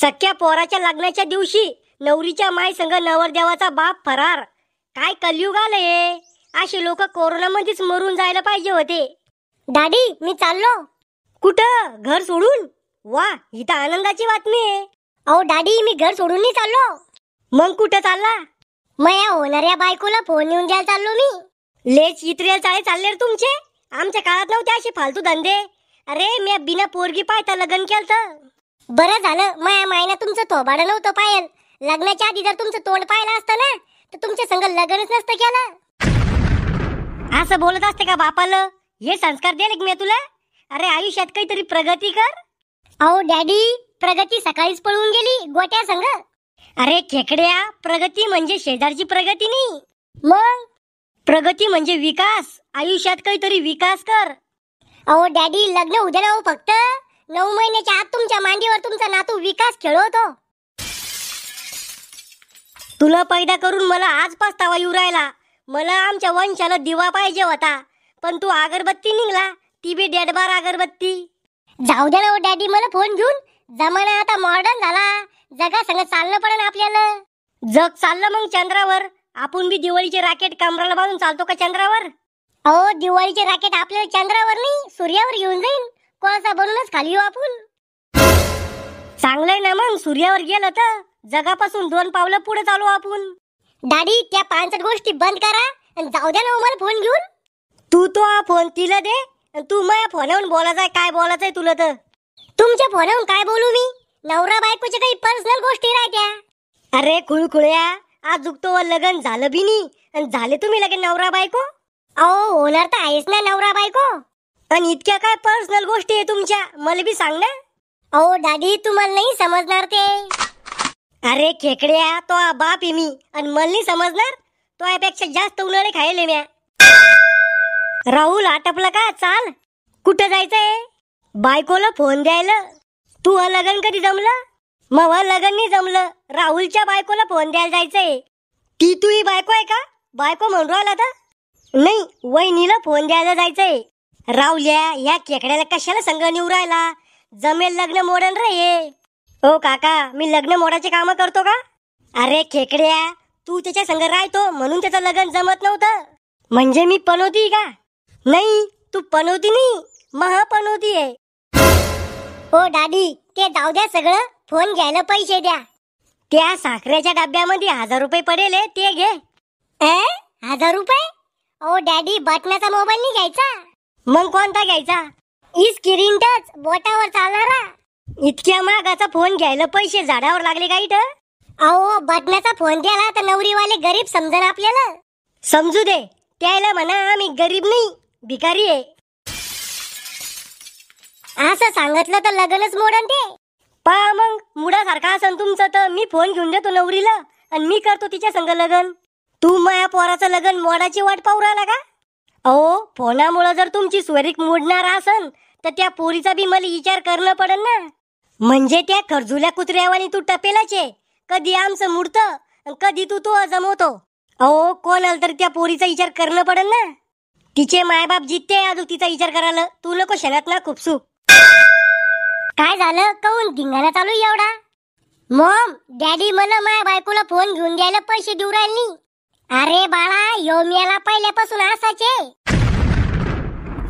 सख्या पोराच्या लग्नाच्या दिवशी नवरीच्या माय संग नवरदेवाचा बाप फरार. काय कलयुग आलंय. असे लोक कोरोनामध्येच मरून जायला पाहिजे होते. डॅडी मी चाललो. कुठं? घर सोडून? वा, ही तर आनंदाची बातमी आहे. अहो डॅडी मी घर सोडून नाही चाललो. मग कुठं चालला? मया होणाऱ्या बायकोला फोन येऊन द्यायला चाललो मी. लेच इत्रेल चाळे चालले रे तुमचे. आमच्या काळात नव्हते असे फालतू धंदे. अरे मी बिना पोरगी पाहता लग्न केलं. बरं झालं माया मायना तुमचं थोबाडं नव्हतं पायल. लग्नाच्या आधी जर तुमचं तोंड पाहिलं असतं ना तर तुमच्या संग लग्नच नसतं केलं. असं बोलत असते का बापाला? हे संस्कार दिले की मी तुला? अरे आयुष्यात काहीतरी प्रगती कर. अहो डॅडी प्रगती सकाळीच पळून गेली गोट्या संग. अरे खेकड्या, प्रगती म्हणजे शेजारची प्रगती नाही. मग प्रगती म्हणजे विकास. आयुष्यात काहीतरी विकास कर. अहो डॅडी लग्न उद्या ना हो फक्त. 9 महिन्याच्या आत तुमच्या मांडीवर तुमचा नातू विकास खेळवतो. तुला पैदा करून मला आज पस्तावा येऊ राहिला. मला आमच्या वंशाला दिवा पाहिजे होता, पण तू अगरबत्ती निघला. ती बी डेडबार अगरबत्ती. जाऊ द्या ना हो डॅडी मला फोन घेऊन. जमाना आता मॉडर्न झाला. जगा संग चालणं पडेल आपल्याला. जग चाललं मग चंद्रावर. आपण बी दिवाळीचे राकेट कमराला बांधून चालतो का चंद्रावर? अहो दिवाळीचे राकेट आपल्याला चंद्रावर नाही सूर्यावर घेऊन जाईल. कोळसा बनूनच खाली येऊ आपण. चांगलंय ना मग. सूर्यावर गेलं तर जगापासून 2 पावलं पुढे चालू आपण. डॅडी त्या 5 गोष्टी बंद करा आणि जाऊ द्या ना मला फोन घेऊन. तू तो हा फोन तिला दे. तू माझ्या फोनवरून बोलायचंय. काय बोलायचंय तुला? तर तुमच्या फोनवरून काय बोलू मी? नवरा बायकोच्या काही पर्सनल गोष्टी राहत्या. अरे खुळखुळ्या, आज तो लग्न झालं बी नाही आणि झाले तुम्ही लगेच नवरा बायको. अहो होणार तर आहेच ना नवरा बायको. आणि इतक्या काय पर्सनल गोष्टी आहे तुमच्या? मला बी सांग ना. अहो डॅडी तुम्हाला नाही समजणार ते. अरे खेकड्या, तो बाप आहे मी आणि मला नाही समजणार. तो यापेक्षा जास्त उन्हाळे खायले म्या. राहुल आटपला का? चाल. कुठं जायचंय? बायकोला फोन द्यायला. तू लग्न कधी जमलं? मग लग्न नाही जमलं. राहुलच्या बायकोला फोन द्यायला जायचंय. ती तुही बायको आहे का? बायको म्हणून राहिला तर नाही, वहिनीला फोन द्यायला जायचंय. राहुल्या, या खेकड्याला कशाला संग निवू राहिला? जमेल लग्न मोडन रे हे. ओ काका, मी लग्न मोडाचे काम करतो का? अरे खेकड्या, तू त्याच्या संग राहतो म्हणून त्याचं लग्न जमत नव्हतं. म्हणजे मी पनवती का? नाही, तू पनवती नाही, महापनवती आहे. हो डॅडी ते जाऊ द्या सगळं. फोन घ्यायला पैसे द्या. त्या साखरेच्या डब्यामध्ये 1000 रुपये पडेल, ते घे. 1000 रुपये? ओ डॅडी बटनाचा मोबाईल नाही घ्यायचा. मग कोणता घ्यायचा? स्क्रीन टच बोटावर चालणारा. इतक्या महागाचा फोन घ्यायला पैसे झाडावर लागले का इथं? अहो बटनाचा फोन द्याला तर नवरीवाले गरीब समजन आपल्याला. समजू दे. त्याला म्हणा आम्ही गरीब नाही, भिकारी आहे. असं सांगितलं तर लग्नच मोडन ते. पहा मग, मुडासारखा असन तुमचं तर मी फोन घेऊन देतो नवरीला आणि मी करतो तिच्या संग लग्न. तू माया पोराचं लग्न मोडाची वाट पाहू राहिला का? अहो फोनामुळे जर तुमची स्वरीक मोडणार असन तर त्या पोरीचा बी मला विचार करणं पडन ना. म्हणजे त्या खरजुल्या कुत्र्यावानी तू टपेलाच आहे. कधी आमचं मुडतं कधी तू तो जमवतो. अहो कोणाला तरी त्या पोरीचा विचार करणं पडन ना. तिचे मायबाप जित्ते अजून तिचा विचार करायला. तू नको शनात ना खुपसू. काय झालं? काऊन धिंगाणा चालू एवढा? मॉम डॅडी मला माझ्या बायकोला फोन घेऊन द्यायला पैसे देऊ राहिले नाही. अरे बाळा, योमियाला पहिल्यापासून असाचे.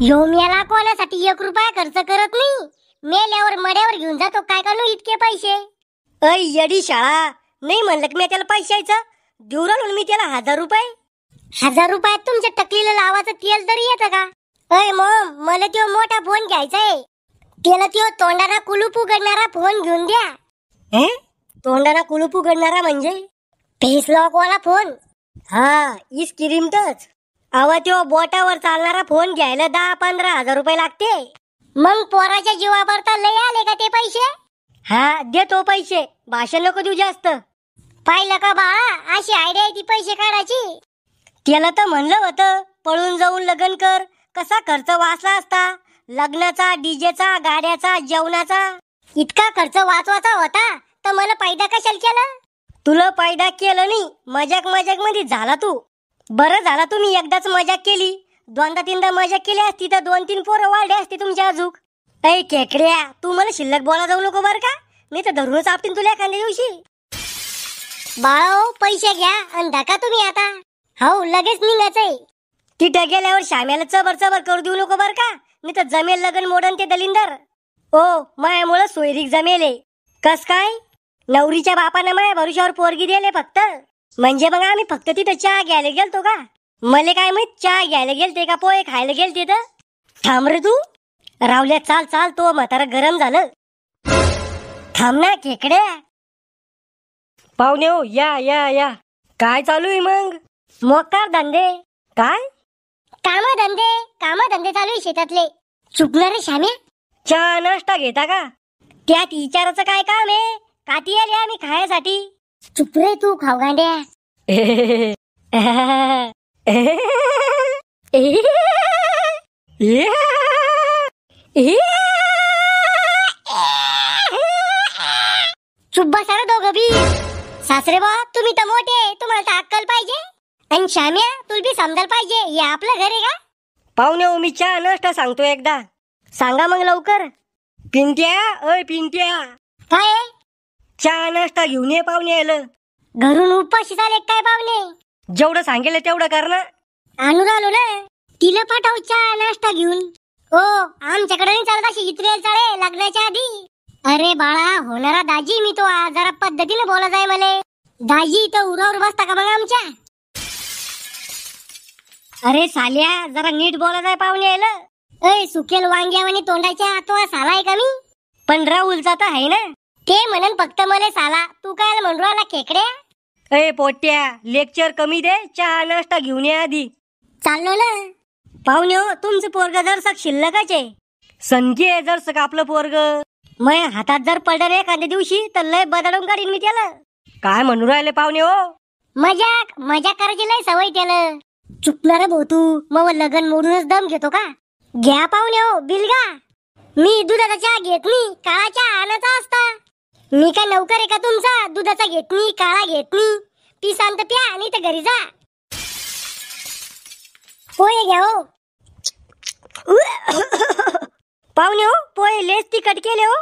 योमियाला कोणासाठी 1 रुपया खर्च करत नाही. मेल्यावर मड्यावर घेऊन जातो. काय करू इतके पैसे? ऐ येडी शाळा, नाही म्हणलं की मी त्याला पैशायचं देऊ राहिलो मी त्याला 1000 रुपये. 1000 रुपयात तुमच्या टकलीला लावायचं तेल तरी येतं का? अय मॉम मला तो मोठा फोन घ्यायचाय. त्याला तो तोंडाला कुलूप उघडणारा फोन घेऊन द्या. तोंडाला कुलूप उघडणारा म्हणजे? फेस लॉक वाला फोन. हा, स्क्रीन टच. अव तो बोटावर चालणारा फोन घ्यायला 10-15 हजार रुपये लागते. मग पोराच्या जीवावर तर लय आले का ते पैसे? हा देतो पैसे. भाषण नको देऊ जास्त. पाहिलं का बाळा, अशी आयडिया आहे ती पैसे काढायची. त्याला तर म्हणलं होतं पळून जाऊन लग्न कर. कसा खर्च वाचला असता. लग्नाचा, डीजेचा, गाड्याचा, जेवणाचा. इतका खर्च वाचवायचा होता तर मला पैदा कशाला केलं? तुला पैदा केलं नाही, मजाक मध्ये झाला तू. बरं झाला तुम्ही एकदाच मजाक केली. 2दा-3दा मजाक केली असती तर 2-3 पोरं वाढले असते तुमच्या अजूक. ऐ खेकड्या, तू मला शिल्लक बोला जाऊ नको बरं का. मी तर धरूनच आपटीन तुला एखाद्या दिवशी. बाळो पैसे घ्या आणि धका तुम्ही आता. हो लगेच निघायचंय. तिथे गेल्यावर श्याम्याला चबर चबर करू देऊ नको बर का, मी तर जमेल लगन मोडन ते दलिंदर. ओ मायामुळं सोयरीक जमेले. कस काय? नवरीच्या बापानं माया भरुशावर पोरगी दिले फक्त. म्हणजे मग आम्ही फक्त तिथं चहा घ्यायला गेलतो का? मले काय माहित चहा घ्यायला गेलते का पोहे खायला गेलते तर. थांब रे तू. रावल्या चाल चाल, तो म्हातारा गरम झालं. थांब ना खेकड्या. पाहुणे हो या या या. काय चालू आहे मग? मोकार धंदे. काय काम धंदे चालू आहे शेतातले. चुकणार रे श्याम्या. चहा नाश्ता घेता का? त्यात विचाराचं काय काम आहे? काती आले आम्ही खायासाठी. चुप रे तू खावगांड्या. चुप बसा रे दोघं बी. सासरे बा तुम्ही तर मोठे, तुम्हाला तर अक्कल पाहिजे. आणि श्याम्या तुला बी समजायला पाहिजे, हे आपलं घर आहे का? पाहुणे हो मी चहा नाश्ता सांगतो एकदा. सांगा मग लवकर. पिंट्या अय पिंट्या, काय चहा नाश्ता घेऊन ये पाहुणे आलं. घरून उपाशी झाले काय पाहुणे? जेवढं सांगेल तेवढं कर ना. आणून आलो ना. तिला पाठव चहा नाश्ता घेऊन. हो आमच्याकडे नाही चालत अशी इतरेल चाळे लग्नाच्या आधी. अरे बाळा होणारा दाजी मी तो जरा पद्धतीने बोला जाय मले. दाजी तर उरावर बसता का मग आमच्या? अरे साल्या जरा नीट बोला जाय पाहुणे आलं. अय सुकेल वांग्यावानी तोंडाच्या तो साला आहे का मी? पण राहुलचा तर आहे ना. ते म्हणन फक्त मले साला, तू काय म्हणू राहिला खेकड्या? अय पोट्या लेक्चर कमी दे, चहा नाश्ता घेऊन ये आधी. चाललो ना. पाहुणे हो तुमचं पोरग जरसक शिल्लकच आहे. संधी आहे जरसक आपलं पोरग. मग हातात जर पडलं एखाद्या दिवशी तर लय बदलून काढीन मी त्याला. काय म्हणू राहिले पाहुणे हो? मजाक करायची लय सवय त्याला. चुकणार भाऊ तू, मग लगन मोडूनच दम घेतो का? घ्या पाहुणे हो बिलगा. मी दुधाचा चहा घेत नाही, काळा चहा आणायचा असता. मी काय नौकर आहे का तुमचा? दुधाचा घेत नाही, काळा घेत नाही. पी शांत प्या आणि तर घरी जा. पोहे घ्या हो. पाहुणे हो पोहे लेस तिखट केले हो.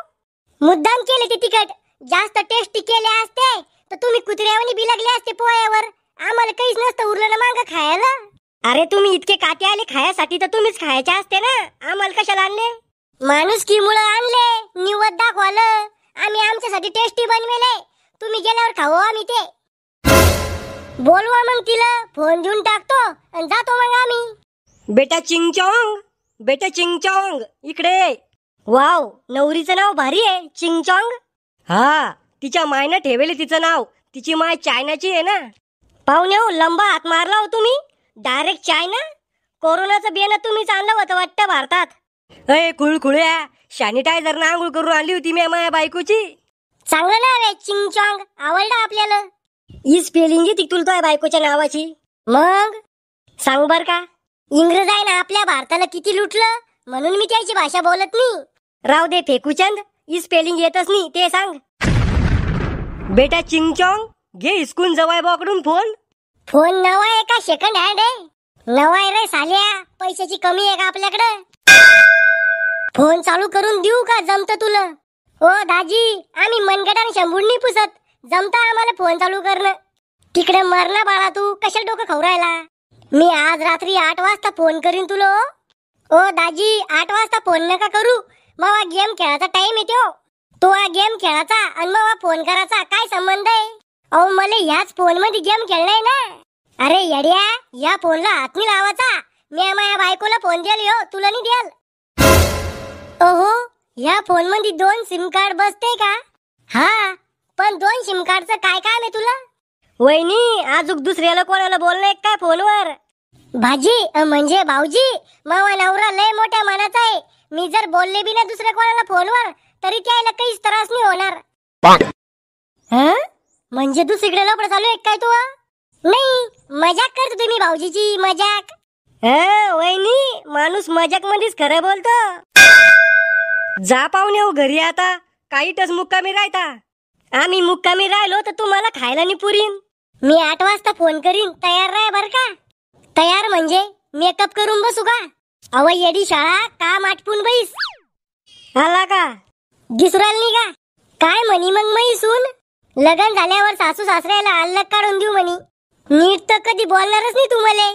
मुद्दाम केले ते तिखट. जास्त टेस्टी केले असते तर तुम्ही कुत्र्यावानी बिलगले असते पोह्यावर. आम्हाला काहीच नसतं उरलं ना मागं खायला. अरे तुम्ही इतके काटे आले खायासाठी तर तुम्हीच खायचे असते ना, आम्हाला कशाला आणले? माणूस की मुळे आणले, निवत दाखवलं. आम्ही आमच्यासाठी टेस्टी बनवेले. तुम्ही गेल्यावर खाऊ आम्ही ते. बोलवा मग तिला, फोन देऊन टाकतो आणि जातो मग आम्ही. बेटा चिंगचॉंग इकडे. वाव नवरीचं नाव भारी आहे चिंगचॉंग. हा तिच्या मायनं ठेवले तिचं नाव. तिची माय चायनाची आहे ना. पाहुणे हो लंबा हात मारला हो तुम्ही. Direct China. कोरोनाचं बियाणं तुम्हीच आणलं होतं वाटतं भारतात. अय खुळखुळ्या, सॅनिटायझर ना आंघोळ करून आणली होती मी माझ्या बायकोची. चांगलं नाव आहे चिंगचॉंग, आवडलं आपल्याला. ही स्पेलिंग येते तुला बायकोच्या नावाची. मग सांग बर का. इंग्रज आहे ना आपल्या भारताला किती लुटलं, म्हणून मी त्याची भाषा बोलत नाही. राव दे फेकूचंद, ही स्पेलिंग येतच नाही ते सांग. बेटा चिंगचॉंग घे हिसकून जवाय बाकडून फोन. फोन नवा आहे का सेकंड हँड आहे? नवा आहे रे साल्या, पैशाची कमी आहे का आपल्याकडे? फोन चालू करून देऊ का जमत तुला? हो दाजी आम्ही मनगट आणि शंभूड नाही पुसत, जमता आम्हाला फोन चालू करणं. तिकडे मरना बाळा, तू कशाला डोकं खाऊ राहिला? मी आज रात्री 8 वाजता फोन करीन तुला. ओ दाजी 8 वाजता फोन नका करू, मग गेम खेळायचा टाइम येतो. तो गेम खेळायचा आणि मग फोन करायचा काय संबंध आहे? अहो मला ह्याच फोन मध्ये गेम खेळलाय ना. अरे येड्या, या फोनला हात नाही लावायचा. मी माझ्या बायकोला फोन द्याल हो, तुला नाही द्याल. ओहो, या फोन मध्ये 2 सिम कार्ड बसते का? हा, पण 2 सिम कार्डचं काय काम आहे तुला? वहिनी अजून दुसऱ्याला कोणाला बोलणं काय फोनवर? भाजी म्हणजे भाऊजी, मावा नवरा लय मोठ्या मनाचा आहे. मी जर बोलले बी ना दुसऱ्या कोणाला फोनवर तरी त्याला काहीच त्रास नाही होणार. म्हणजे दुसरीकडे लपड चालू आहे काय तू? नाही, मजाक करतो तुम्ही भाऊजीची मजाक. वहिनी माणूस मजाक मध्येच खरं बोलतो. जा पाहुणे हो घरी आता, काही टस मुक्कामी राहता. आम्ही मुक्कामी राहिलो तर तुम्हाला खायला नाही पुरीन. मी 8 वाजता फोन करीन, तयार राह बर का? तयार म्हणजे मेकअप करून बसू का? अव येडी शाळा, काम आटपून बैस. आला का? दिसराल नाही का? काय म्हणी मग मै सून? लग्न झाल्यावर सासू सासऱ्याला अलग काढून देऊ म्हणी. नीट तर कधी बोलणारच नाही तू मले.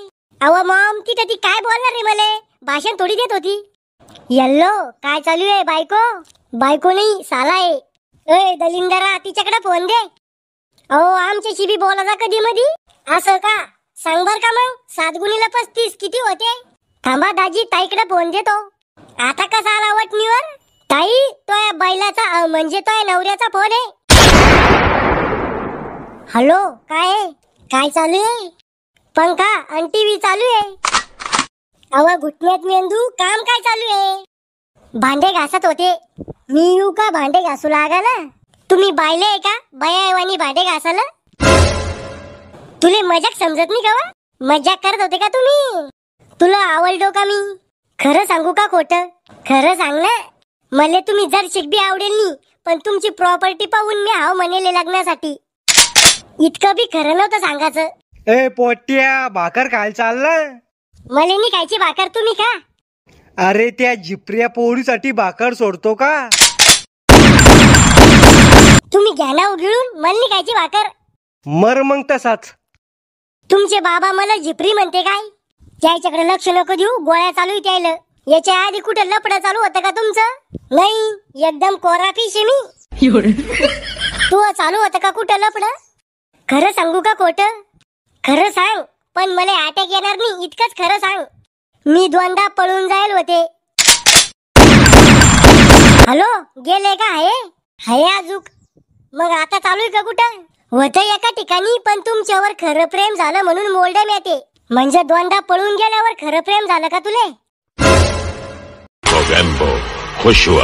अव मॉम तिथे ती काय बोलणार रे मले? भाषण थोडी देत होती. यल्लो काय चालू आहे बायको? बायको नाही साला आहे. ए दलिंदरा तिच्याकडे फोन दे. अहो आमच्याशी बी बोलायचा कधी मधी. असं का? सांग बर का मग 7 गुणिले 35 किती होते? थांबा दाजी ताईकडे फोन देतो. आता कसा आला वटणीवर? ताई तो या बैलाचा म्हणजे तो या नवऱ्याचा फोन आहे. हॅलो काय आहे? काय चालू आहे? पंखा आणि टीव्ही चालू आहे. अव घुटण्यात मेंदू काम काय चालू आहे? भांडे घासत होते. मी येऊ का भांडे घासू लागायला? तुम्ही बायले आहे का बयावानी भांडे घासायला? तुले मजाक समजत नाही का? मजाक करत होते का तुम्ही? तुला आवडलो का मी? खरं सांगू का खोटं? खरं सांग ना. मले तुम्ही जर शिकबी आवडेल नी, पण तुमची प्रॉपर्टी पाहून मी हाव म्हणेले लग्नासाठी. इतकं बी खरं नव्हतं सांगायचं. ए पोट्या भाकर खायला चालला? मले नी खायची भाकर तुम्ही का? अरे त्या जिप्रिया पोळीसाठी भाकर सोडतो का? तुम्ही घ्या ना उघडून. मला नी खायची भाकर. मर मग तसाच. तुमचे बाबा मला झिपरी म्हणते काय? त्याच्याकडे लक्ष नको देऊ. गोळ्या चालू त्याला. याच्या आधी कुठे लपडं चालू होतं का तुमचं? नाही एकदम कोरा फिश आहे मी. तू चालू होतं का कुठं लपडं? खरं सांगू का खोटं? खरं सांग पण मला अटॅक येणार नाही इतकंच खरं सांग. मी 2दा पळून जाईल होते. हॅलो गेले का? आहे अजूक. मग आता चालू आहे का कुठं? होतं एका ठिकाणी पण तुमच्यावर खरं प्रेम झालं म्हणून मोल्डम येते. म्हणजे 2दा पळून गेल्यावर खरं प्रेम झालं का तुले? Mogambo, खुश हुआ.